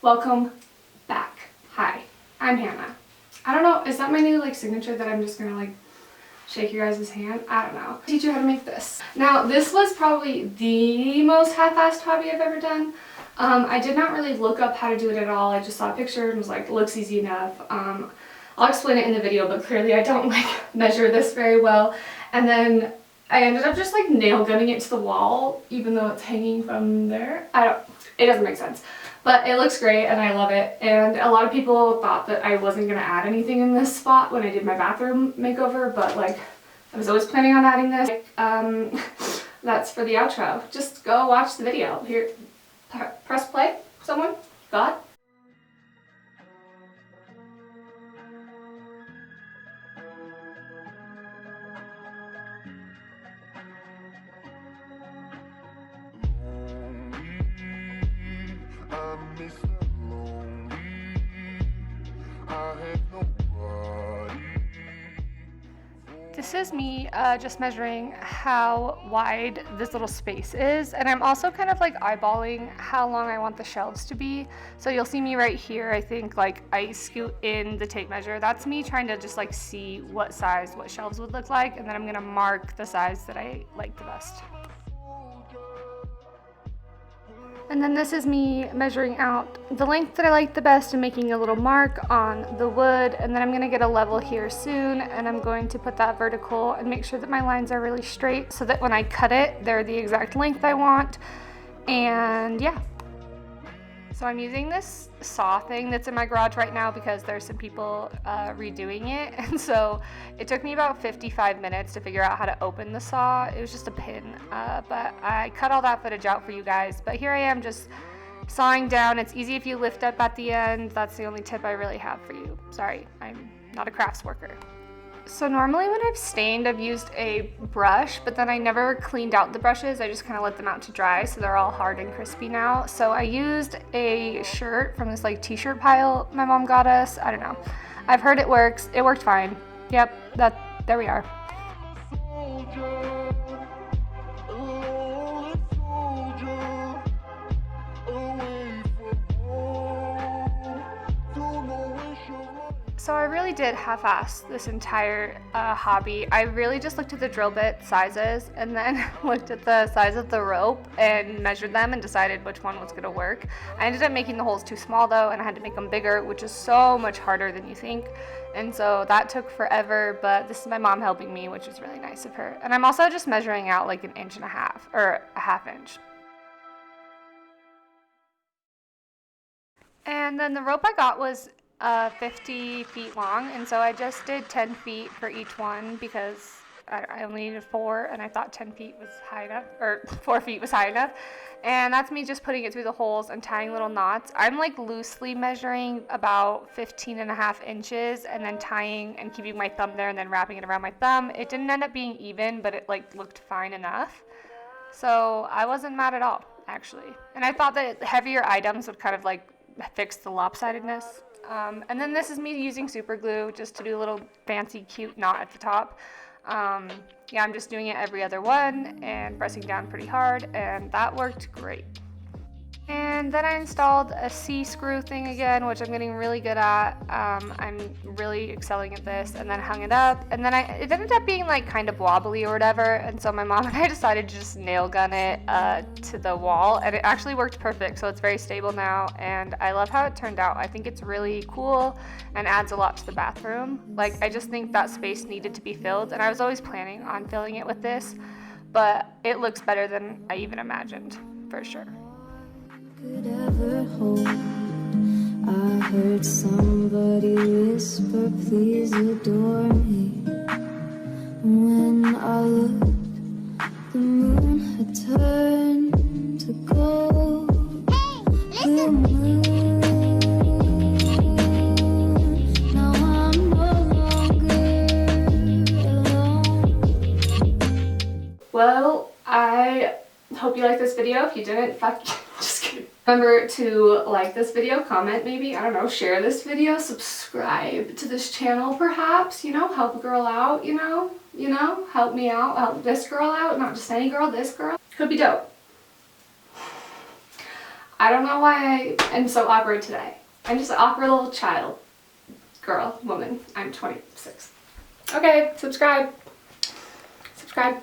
welcome back. Hi, I'm Hannah. I don't know, is that my new signature that I'm just gonna shake your guys' hand? I don't know. Teach you how to make this. Now, this was probably the most half-assed hobby I've ever done. I did not really look up how to do it at all. I just saw a picture and was like, looks easy enough. I'll explain it in the video, but clearly I don't measure this very well. And then I ended up just nail gunning it to the wall, even though it's hanging from there. It doesn't make sense. But it looks great and I love it. And a lot of people thought that I wasn't gonna add anything in this spot when I did my bathroom makeover, but I was always planning on adding this. That's for the outro. Just go watch the video. Here, press play, someone. God. This is me just measuring how wide this little space is, and I'm also kind of eyeballing how long I want the shelves to be. So you'll see me right here, I think I scoot in the tape measure. That's me trying to just see what size what shelves would look like, and then I'm gonna mark the size that I like the best. And then this is me measuring out the length that I like the best and making a little mark on the wood. And then I'm gonna get a level here soon, and I'm going to put that vertical and make sure that my lines are really straight so that when I cut it, they're the exact length I want. And yeah. So I'm using this saw thing that's in my garage right now because there's some people redoing it. And so it took me about 55 minutes to figure out how to open the saw. It was just a pin, but I cut all that footage out for you guys. But here I am just sawing down. It's easy if you lift up at the end. That's the only tip I really have for you. Sorry, I'm not a crafts worker. So normally when I've stained, I've used a brush, but then I never cleaned out the brushes. I just kind of let them out to dry, so they're all hard and crispy now. So I used a shirt from this t-shirt pile my mom got us. I don't know. I've heard it works. It worked fine. Yep, there we are. So I really did half-ass this entire hobby. I really just looked at the drill bit sizes and then looked at the size of the rope and measured them and decided which one was gonna work. I ended up making the holes too small though, and I had to make them bigger, which is so much harder than you think. And so that took forever, but this is my mom helping me, which is really nice of her. And I'm also just measuring out an inch and a half, or a half inch. And then the rope I got was 50 feet long, and so I just did 10 feet for each one because I only needed 4, and I thought 10 feet was high enough, or 4 feet was high enough. And that's me just putting it through the holes and tying little knots. I'm loosely measuring about 15.5 inches and then tying and keeping my thumb there and then wrapping it around my thumb. It didn't end up being even, but it looked fine enough. So I wasn't mad at all, actually. And I thought that heavier items would kind of fix the lopsidedness. And then this is me using super glue just to do a little fancy cute knot at the top. Yeah, I'm just doing it every other one and pressing down pretty hard, and that worked great. And then I installed a C-screw thing again, which I'm getting really good at. I'm really excelling at this, and then hung it up. And then it ended up being kind of wobbly or whatever, and so my mom and I decided to just nail gun it to the wall, and it actually worked perfect, so it's very stable now, and I love how it turned out. I think it's really cool and adds a lot to the bathroom. I just think that space needed to be filled, and I was always planning on filling it with this, but it looks better than I even imagined, for sure. Could ever hold. I heard somebody whisper, please adore me. When I looked, the moon had turned to gold. Hey, the moon, now I'm no longer alone. Well, I hope you liked this video. If you didn't, fuck you. Just kidding. Remember to like this video, comment maybe, I don't know, share this video, subscribe to this channel perhaps, help a girl out, help me out, help this girl out, not just any girl, this girl. Could be dope. I don't know why I am so awkward today. I'm just an awkward little child. Girl, woman. I'm 26. Okay, subscribe. Subscribe.